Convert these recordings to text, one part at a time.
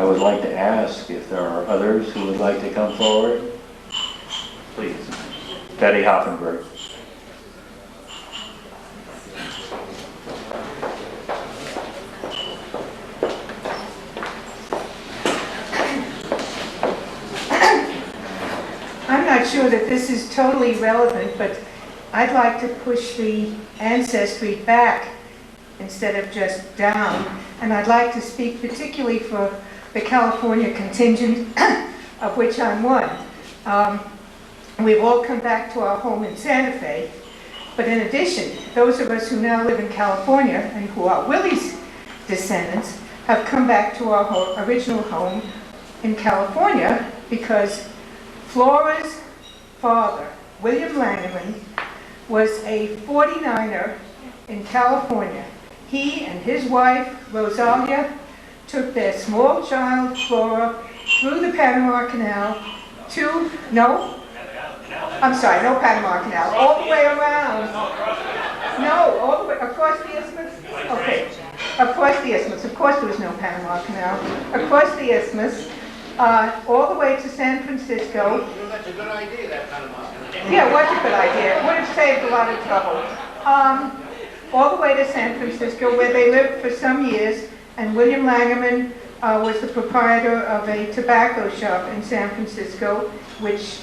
I would like to ask if there are others who would like to come forward. Please. Betty Hoffenberg. I'm not sure that this is totally relevant, but I'd like to push the ancestry back instead of just down. And I'd like to speak particularly for the California contingent, of which I'm one. We've all come back to our home in Santa Fe, but in addition, those of us who now live in California and who are Willie's descendants have come back to our original home in California because Flora's father, William Langerman, was a 49er in California. He and his wife, Rosalia, took their small child, Flora, through the Panama Canal to, no Panama Canal, all the way around. No, all the way, across the isthmus? Okay, across the isthmus. Of course there was no Panama Canal. Across the isthmus, all the way to San Francisco. That's a good idea, that Panama Canal. Yeah, it was a good idea. It would have saved a lot of trouble. All the way to San Francisco, where they lived for some years, and William Langerman was the proprietor of a tobacco shop in San Francisco, which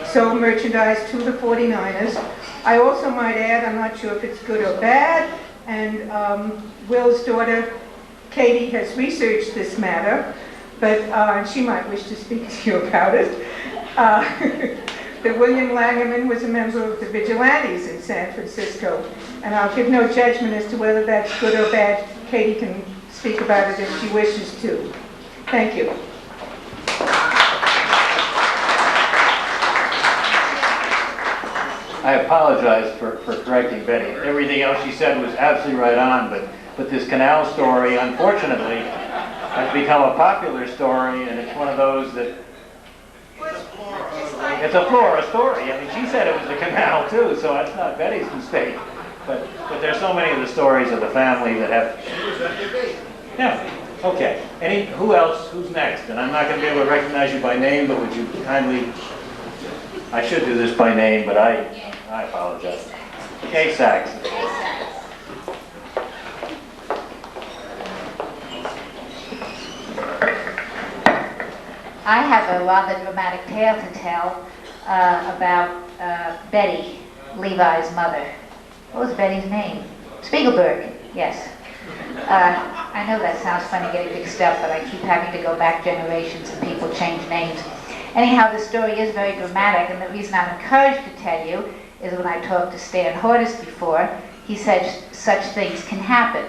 sold merchandise to the 49ers. I also might add, I'm not sure if it's good or bad, and Will's daughter, Katie, has researched this matter, but she might wish to speak to you about it. That William Langerman was a member of the Vigilantes in San Francisco, and I'll give no judgment as to whether that's good or bad. Katie can speak about it if she wishes to. Thank you. I apologize for correcting Betty. Everything else she said was absolutely right on, but this canal story, unfortunately, has become a popular story, and it's one of those that it's a Flora story. I mean, she said it was a canal too, so that's not Betty's mistake. But there's so many of the stories of the family that have. Yeah. Okay. Who else? Who's next? And I'm not going to be able to recognize you by name, but would you kindly? I should do this by name, but I apologize. Kay Sachs. I have a rather dramatic tale to tell about Betty, Levi's mother. What was Betty's name? Spiegelberg, yes. I know that sounds funny getting mixed up, but I keep having to go back generations and people change names. Anyhow, the story is very dramatic, and the reason I'm encouraged to tell you is when I talked to Stan Hortis before, he said such things can happen.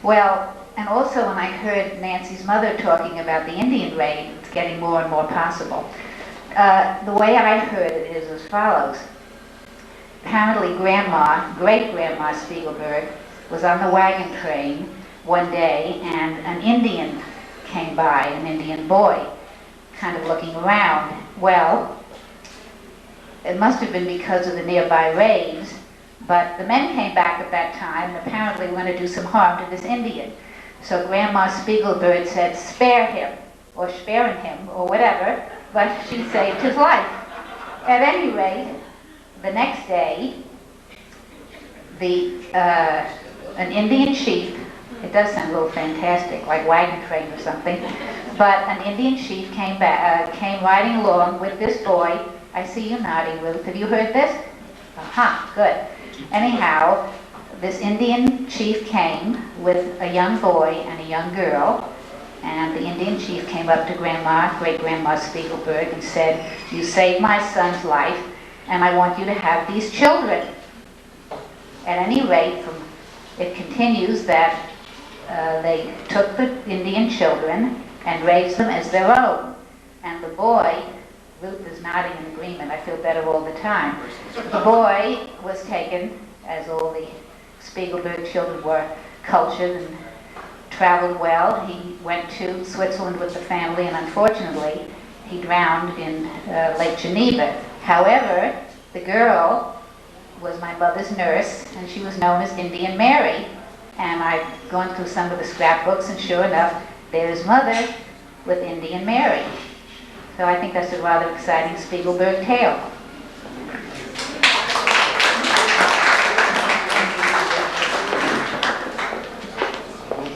Well, and also when I heard Nancy's mother talking about the Indian raid, it's getting more and more possible. The way I heard it is as follows. Apparently great-grandma Spiegelberg, was on the wagon train one day and an Indian came by, an Indian boy, kind of looking around. Well, it must have been because of the nearby raids, but the men came back at that time and apparently were going to do some harm to this Indian. So Grandma Spiegelberg said, spare him, or sparing him, or whatever, but she saved his life. At any rate, the next day, an Indian chief, it does sound a little fantastic, like wagon train or something, but an Indian chief came riding along with this boy. I see you nodding, Ruth. Have you heard this? Aha, good. Anyhow, this Indian chief came with a young boy and a young girl, and the Indian chief came up to great-grandma Spiegelberg, and said, you saved my son's life, and I want you to have these children. At any rate, it continues that they took the Indian children and raised them as their own. And the boy, Ruth is nodding in agreement, I feel better all the time. The boy was taken, as all the Spiegelberg children were, cultured and traveled well. He went to Switzerland with the family, and unfortunately, he drowned in Lake Geneva. However, the girl was my mother's nurse, and she was known as Indian Mary. And I've gone through some of the scrapbooks, and sure enough, there's Mother with Indian Mary. So I think that's a rather exciting Spiegelberg tale.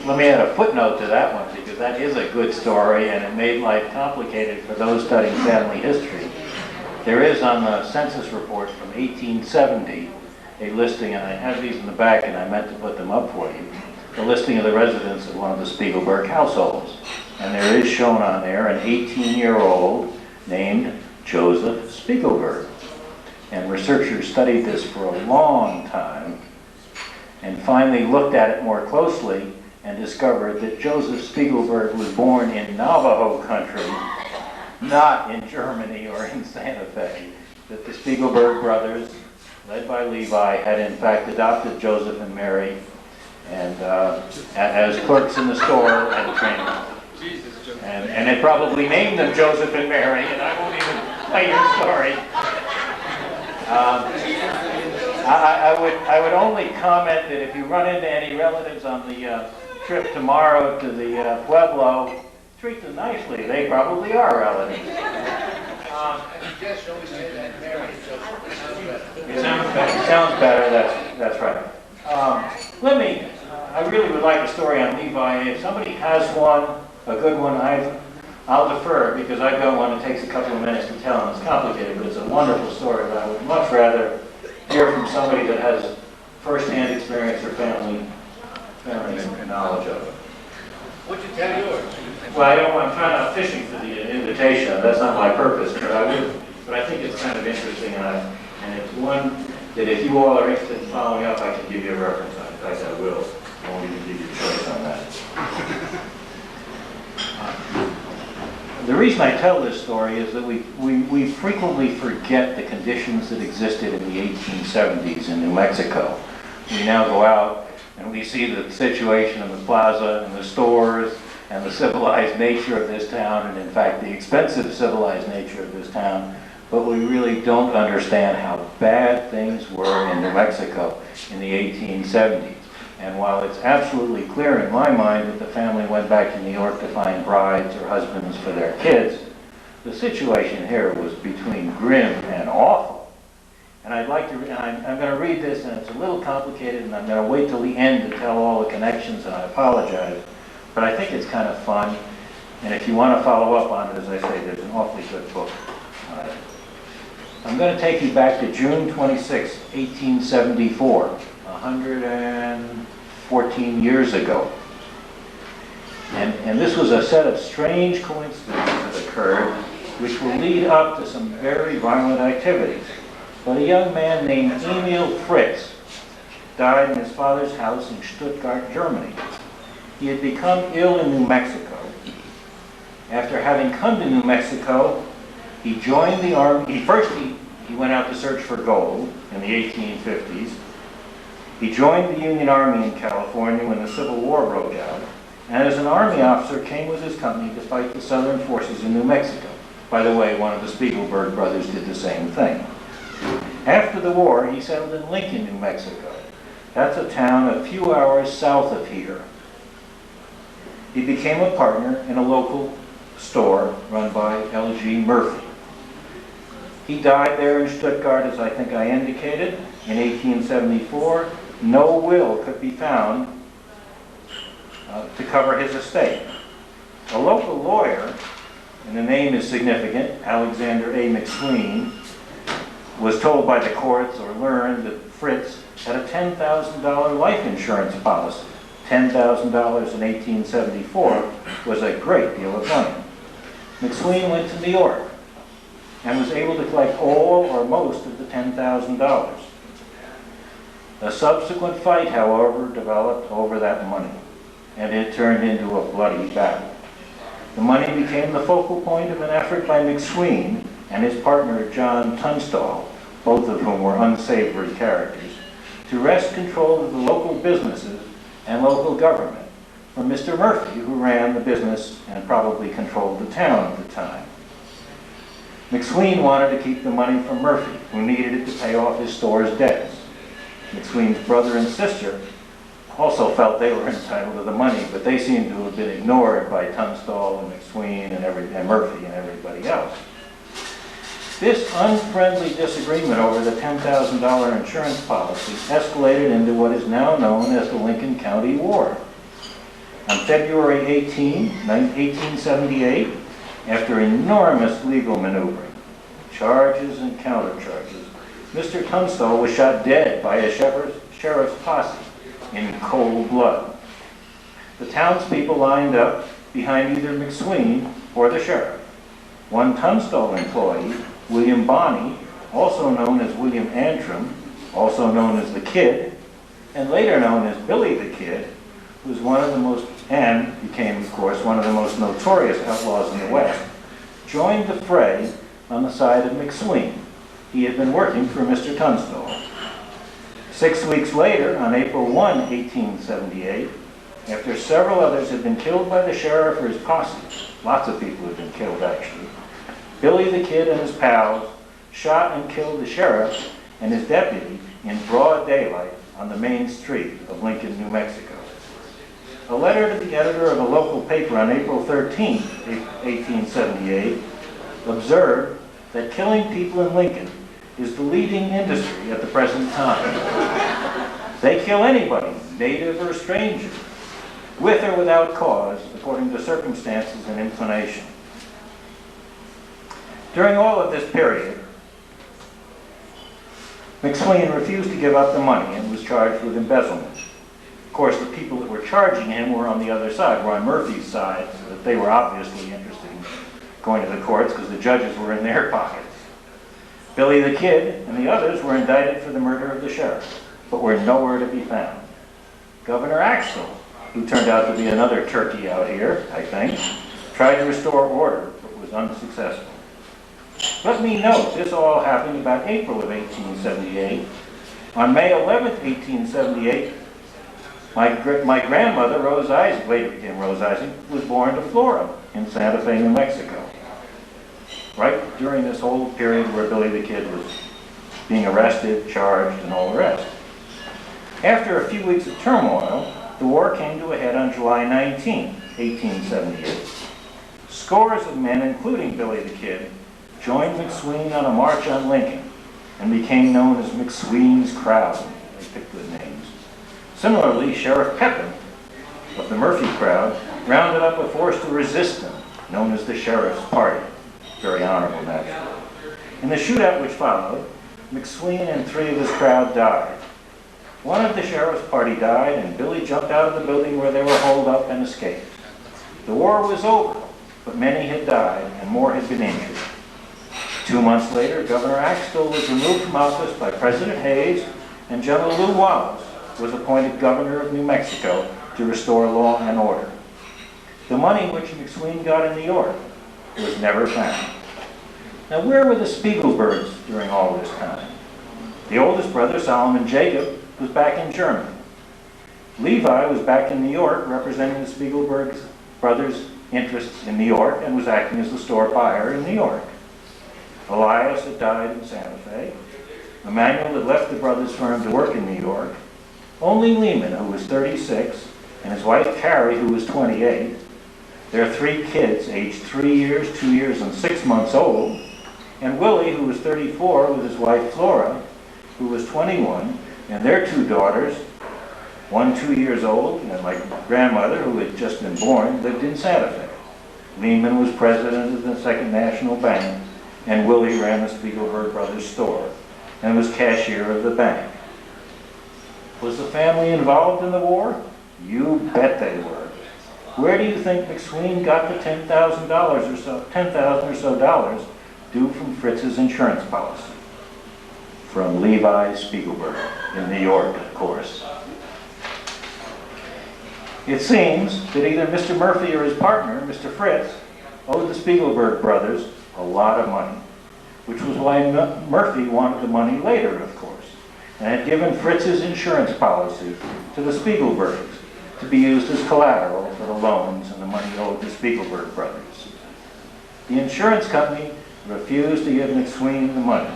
Let me add a footnote to that one, because that is a good story, and it made life complicated for those studying family history. There is on the census report from 1870 a listing, and I have these in the back, and I meant to put them up for you, the listing of the residents of one of the Spiegelberg households. And there is shown on there an 18-year-old named Joseph Spiegelberg. And researchers studied this for a long time and finally looked at it more closely and discovered that Joseph Spiegelberg was born in Navajo country, not in Germany or in Santa Fe. That the Spiegelberg brothers, led by Levi, had in fact adopted Joseph and Mary and as clerks in the store and trained them. And they probably named them Joseph and Mary, and I won't even tell your story. I would only comment that if you run into any relatives on the trip tomorrow to the Pueblo, treat them nicely. They probably are relatives. Just always say that Mary, Joseph. It sounds better. That's right. I really would like a story on Levi. If somebody has one, a good one, I'll defer, because I've got one that takes a couple of minutes to tell, and it's complicated, but it's a wonderful story. But I would much rather hear from somebody that has first-hand experience or family knowledge of it. Would you tell yours? Well, I'm trying not fishing for the invitation. That's not my purpose, but I think it's kind of interesting, and it's one that if you all are interested in following up, I can give you a reference on. In fact, I will. I won't even give you a choice on that. The reason I tell this story is that we frequently forget the conditions that existed in the 1870s in New Mexico. We now go out and we see the situation in the plaza and the stores and the civilized nature of this town, and in fact the expensive civilized nature of this town, but we really don't understand how bad things were in New Mexico in the 1870s. And while it's absolutely clear in my mind that the family went back to New York to find brides or husbands for their kids, the situation here was between grim and awful. And I'd like to, I'm going to read this, and it's a little complicated, and I'm going to wait till the end to tell all the connections, and I apologize. But I think it's kind of fun, and if you want to follow up on it, as I say, there's an awfully good book on it. I'm going to take you back to June 26, 1874, 114 years ago. And this was a set of strange coincidences that occurred, which will lead up to some very violent activities. But a young man named Emil Fritz died in his father's house in Stuttgart, Germany. He had become ill in New Mexico. After having come to New Mexico, he joined the army. He went out to search for gold in the 1850s. He joined the Union Army in California when the Civil War broke out, and as an Army officer came with his company to fight the Southern forces in New Mexico. By the way, one of the Spiegelberg brothers did the same thing. After the war, he settled in Lincoln, New Mexico. That's a town a few hours south of here. He became a partner in a local store run by L.G. Murphy. He died there in Stuttgart, as I think I indicated, in 1874. No will could be found to cover his estate. A local lawyer, and the name is significant, Alexander A. McSween, was told by the courts or learned that Fritz had a $10,000 life insurance policy. $10,000 in 1874 was a great deal of money. McSween went to New York and was able to collect all or most of the $10,000. A subsequent fight, however, developed over that money, and it turned into a bloody battle. The money became the focal point of an effort by McSween and his partner John Tunstall, both of whom were unsavory characters, to wrest control of the local businesses and local government from Mr. Murphy, who ran the business and probably controlled the town at the time. McSween wanted to keep the money from Murphy, who needed it to pay off his store's debts. McSween's brother and sister also felt they were entitled to the money, but they seemed to have been ignored by Tunstall and McSween and Murphy and everybody else. This unfriendly disagreement over the $10,000 insurance policy escalated into what is now known as the Lincoln County War. On February 18, 1878, after enormous legal maneuvering, charges and countercharges, Mr. Tunstall was shot dead by a sheriff's posse in cold blood. The townspeople lined up behind either McSween or the sheriff. One Tunstall employee, William Bonney, also known as William Antrim, also known as the Kid, and later known as Billy the Kid, was one of the most, and became, of course, one of the most notorious outlaws in the West, joined the fray on the side of McSween. He had been working for Mr. Tunstall. 6 weeks later, on April 1, 1878, after several others had been killed by the sheriff or his posse, lots of people had been killed actually, Billy the Kid and his pals shot and killed the sheriff and his deputy in broad daylight on the main street of Lincoln, New Mexico. A letter to the editor of a local paper on April 13, 1878, observed that killing people in Lincoln is the leading industry at the present time. They kill anybody, native or stranger, with or without cause, according to circumstances and inclination. During all of this period, McSween refused to give up the money and was charged with embezzlement. Of course, the people that were charging him were on the other side, were on Murphy's side, so that they were obviously interested in going to the courts because the judges were in their pockets. Billy the Kid and the others were indicted for the murder of the sheriff, but were nowhere to be found. Governor Axtell, who turned out to be another turkey out here, I think, tried to restore order, but was unsuccessful. Let me note, this all happened about April of 1878. On May 11th, 1878, my grandmother, Rose Isaac, later became Rose Isaac, was born to Flora in Santa Fe, New Mexico. Right during this whole period where Billy the Kid was being arrested, charged, and all the rest. After a few weeks of turmoil, the war came to a head on July 19, 1878. Scores of men, including Billy the Kid, joined McSween on a march on Lincoln and became known as McSween's crowd. They picked good names. Similarly, Sheriff Pepin of the Murphy crowd rounded up a force to resist them, known as the Sheriff's Party. Very honorable, naturally. In the shootout which followed, McSween and 3 of his crowd died. One of the sheriff's party died, and Billy jumped out of the building where they were holed up and escaped. The war was over, but many had died and more had been injured. 2 months later, Governor Axtell was removed from office by President Hayes, and General Lew Wallace was appointed governor of New Mexico to restore law and order. The money which McSween got in New York was never found. Now, where were the Spiegelbergs during all this time? The oldest brother, Solomon Jacob, was back in Germany. Levi was back in New York representing the Spiegelberg brothers' interests in New York and was acting as the store buyer in New York. Elias had died in Santa Fe. Emmanuel had left the brothers' firm to work in New York. Only Lehman, who was 36, and his wife Carrie, who was 28, their 3 kids, aged 3 years, 2 years, and 6 months old, and Willie, who was 34, with his wife Flora, who was 21, and their 2 daughters, one 2 years old, and my grandmother, who had just been born, lived in Santa Fe. Lehman was president of the Second National Bank, and Willie ran the Spiegelberg brothers' store, and was cashier of the bank. Was the family involved in the war? You bet they were. Where do you think McSween got the $10,000 or so, $10,000 or so dollars due from Fritz's insurance policy? From Levi Spiegelberg in New York, of course. It seems that either Mr. Murphy or his partner, Mr. Fritz, owed the Spiegelberg brothers a lot of money, which was why Murphy wanted the money later, of course, and had given Fritz's insurance policy to the Spiegelbergs to be used as collateral for the loans and the money owed to Spiegelberg brothers. The insurance company refused to give McSween the money,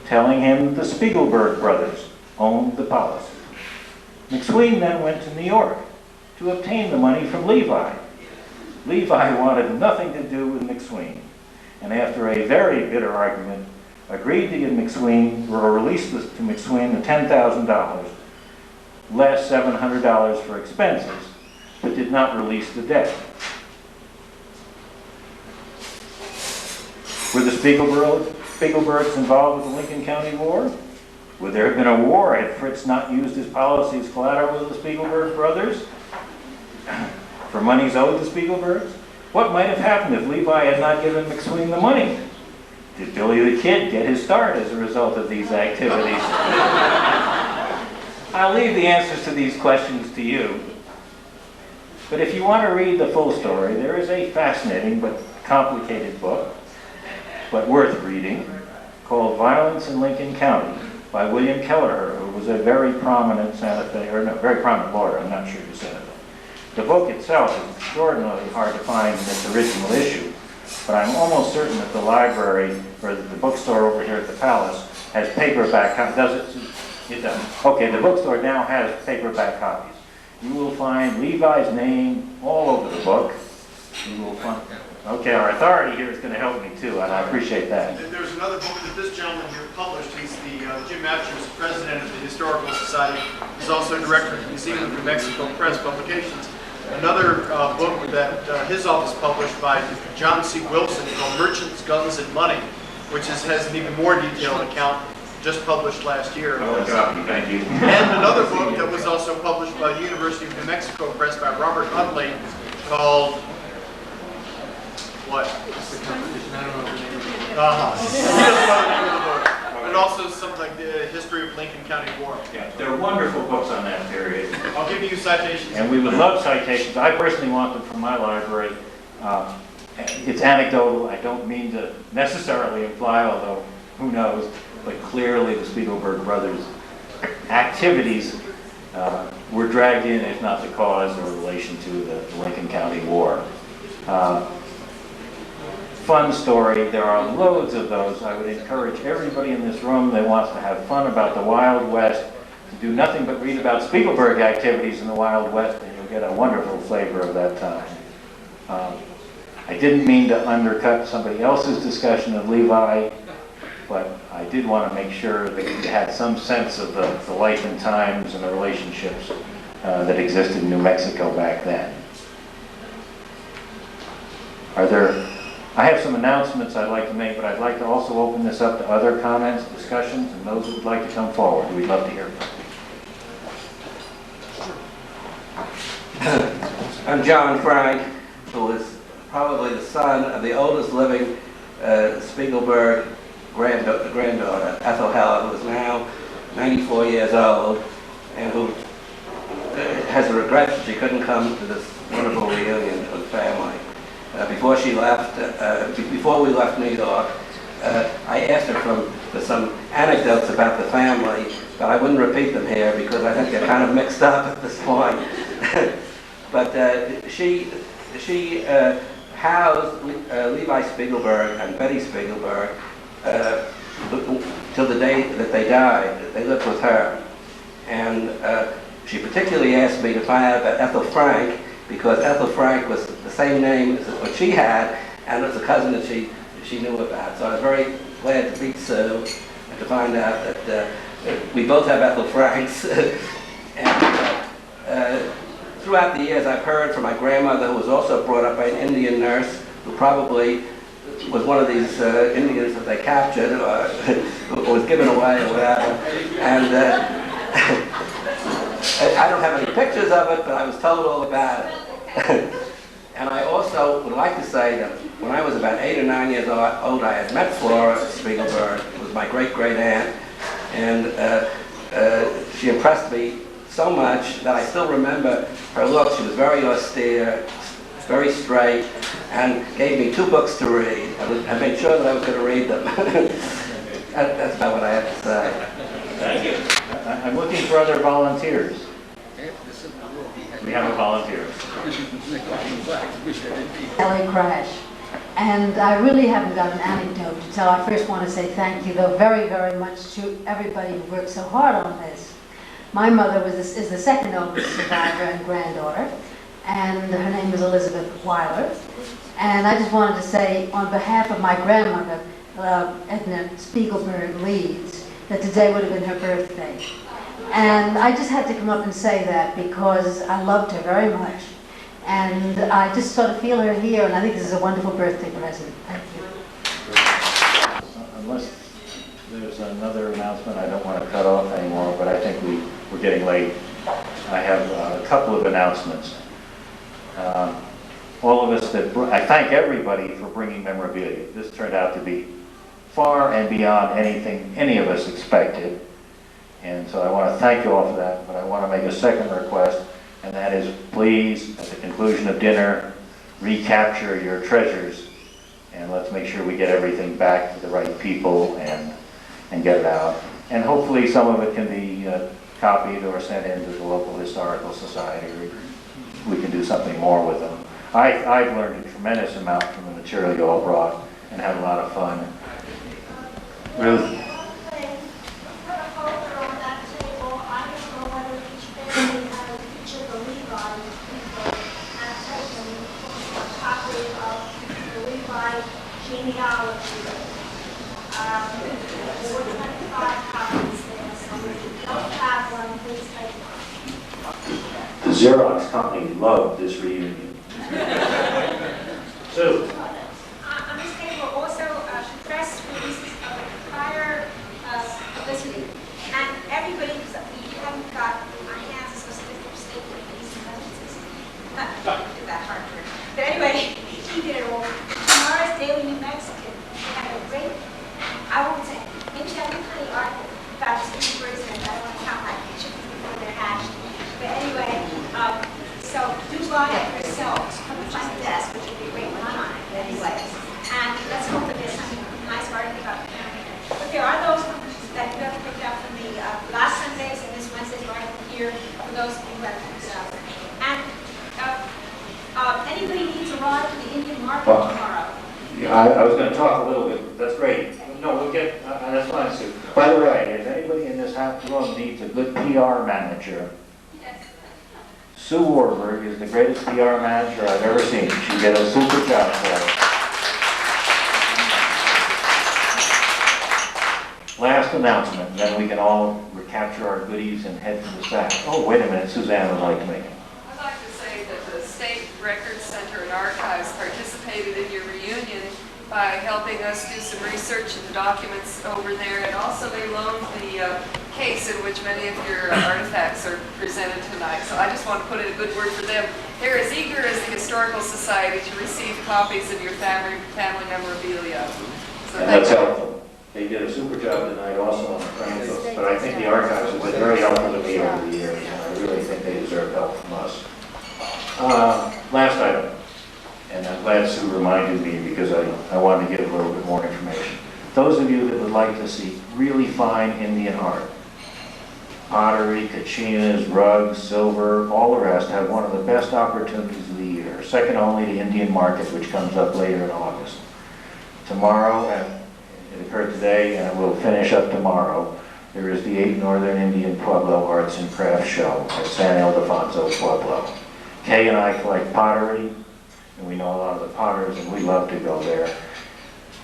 telling him that the Spiegelberg brothers owned the policy. McSween then went to New York to obtain the money from Levi. Levi wanted nothing to do with McSween, and after a very bitter argument, agreed to give McSween, or release to McSween, the $10,000, less $700 for expenses, but did not release the debt. Were the Spiegelbergs involved with the Lincoln County War? Would there have been a war had Fritz not used his policy as collateral with the Spiegelberg brothers for monies owed to Spiegelbergs? What might have happened if Levi had not given McSween the money? Did Billy the Kid get his start as a result of these activities? I'll leave the answers to these questions to you. But if you want to read the full story, there is a fascinating but complicated book, but worth reading, called Violence in Lincoln County by William Keller, who was a very prominent very prominent lawyer, I'm not sure who said it. The book itself is extraordinarily hard to find in its original issue, but I'm almost certain that the library, or the bookstore over here at the Palace, has paperback copies. Does it? It does. Okay, the bookstore now has paperback copies. You will find Levi's name all over the book. You will find... Okay, our authority here is going to help me too, and I appreciate that. There's another book that this gentleman here published. He's the Jim Matthews, president of the Historical Society. He's also director of the Museum of New Mexico Press Publications. Another book that his office published by John C. Wilson called Merchants, Guns, and Money, which has an even more detailed account, just published last year. Thank you. And another book that was also published by the University of New Mexico Press by Robert Utley called what? I don't know the name of the book. He doesn't know the name of the book. But also something like the history of Lincoln County War. Yeah, there are wonderful books on that period. I'll give you citations. And we would love citations. I personally want them from my library. It's anecdotal. I don't mean to necessarily imply, although who knows, but clearly the Spiegelberg brothers' activities were dragged in, if not the cause or relation to the Lincoln County War. Fun story. There are loads of those. I would encourage everybody in this room that wants to have fun about the Wild West to do nothing but read about Spiegelberg activities in the Wild West, and you'll get a wonderful flavor of that time. I didn't mean to undercut somebody else's discussion of Levi, but I did want to make sure that you had some sense of the life and times and the relationships that existed in New Mexico back then. I have some announcements I'd like to make, but I'd like to also open this up to other comments, discussions, and those who would like to come forward. We'd love to hear from you. I'm John Frye, who is probably the son of the oldest living Spiegelberg granddaughter, Ethel Helen, who is now 94 years old, and who has a regret that she couldn't come to this wonderful reunion with the family. Before we left New York, I asked her for some anecdotes about the family, but I wouldn't repeat them here because I think they're kind of mixed up at this point. But she housed Levi Spiegelberg and Betty Spiegelberg till the day that they died. They lived with her. And she particularly asked me to find out about Ethel Frank, because Ethel Frank was the same name as what she had, and was a cousin that she knew about. So I was very glad to meet Sue and to find out that we both have Ethel Franks. And throughout the years, I've heard from my grandmother, who was also brought up by an Indian nurse, who probably was one of these Indians that they captured, or was given away, or whatever. And I don't have any pictures of it, but I was told all about it. And I also would like to say that when I was about 8 or 9 years old, I had met Flora Spiegelberg, who was my great-great-aunt, and she impressed me so much that I still remember her look. She was very austere, very straight, and gave me 2 books to read. I made sure that I was going to read them. That's about what I have to say. Thank you. I'm looking for other volunteers. We have a volunteer. LA crash. And I really haven't got an anecdote to tell. I first want to say thank you, though, very, very much to everybody who worked so hard on this. My mother is the second oldest survivor and granddaughter, and her name is Elizabeth Weiler. And I just wanted to say, on behalf of my grandmother, Edna Spiegelberg Leeds, that today would have been her birthday. And I just had to come up and say that because I loved her very much. And I just sort of feel her here, and I think this is a wonderful birthday present. Thank you. Unless there's another announcement, I don't want to cut off anymore, but I think we're getting late. I have a couple of announcements. All of us I thank everybody for bringing memorabilia. This turned out to be far and beyond anything any of us expected. And so I want to thank you all for that, but I want to make a second request, and that is please, at the conclusion of dinner, recapture your treasures, and let's make sure we get everything back to the right people and get it out. And hopefully some of it can be copied or sent into the local historical society, or we can do something more with them. I've learned a tremendous amount from the material you all brought and had a lot of fun. Ruth? Genealogy. There were 25 copies there, so if you don't have one, please take one. The Xerox company loved this reunion. Sue? On this table also press releases of the prior publicity, and everybody, we haven't got our hands on certificate of state release and residences. Not do that hard work. But anyway, he did it all. Tomorrow's Daily New Mexican. They had a great, I won't say, maybe that was funny article about Spiegelberg's, and I don't want to count my picture before they're hashed. But anyway, so do buy it yourselves from the front desk, which would be a great one on it anyway. And let's hope that there's some nice article about the family. But there are those that you have picked up from the last Sunday's and this Wednesday's article here for those of you who have picked up. And anybody needs a ride to the Indian market tomorrow? Yeah, I was going to talk a little bit. That's great. No, we'll get, that's fine, Sue. By the way, if anybody in this room needs a good PR manager, Sue Warburg is the greatest PR manager I've ever seen. She did a super job for it. Last announcement, then we can all recapture our goodies and head to the sack. Oh, wait a minute, Suzanne would like to make it. I'd like to say that the State Records Center and Archives participated in your reunion by helping us do some research in the documents over there, and also they loaned the case in which many of your artifacts are presented tonight. So I just want to put in a good word for them. They're as eager as the Historical Society to receive copies of your family memorabilia. So And that's helpful. They did a super job tonight also on the frame books, but I think the archives have been very helpful to me over the years, and I really think they deserve help from us. Last item, and I'm glad Sue reminded me because I wanted to give a little bit more information. Those of you that would like to see really fine Indian art, pottery, kachinas, rugs, silver, all the rest, have one of the best opportunities of the year, second only to Indian Market, which comes up later in August. Tomorrow, it occurred today and it will finish up tomorrow, there is the 8 Northern Indian Pueblo Arts and Crafts Show at San Ildefonso Pueblo. Kay and I collect pottery, and we know a lot of the potters, and we love to go there.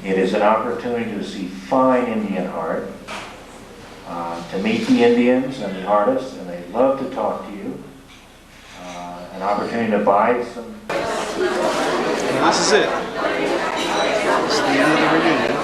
It is an opportunity to see fine Indian art, to meet the Indians and the artists, and they love to talk to you. An opportunity to buy some. This is it. It's the end of the reunion.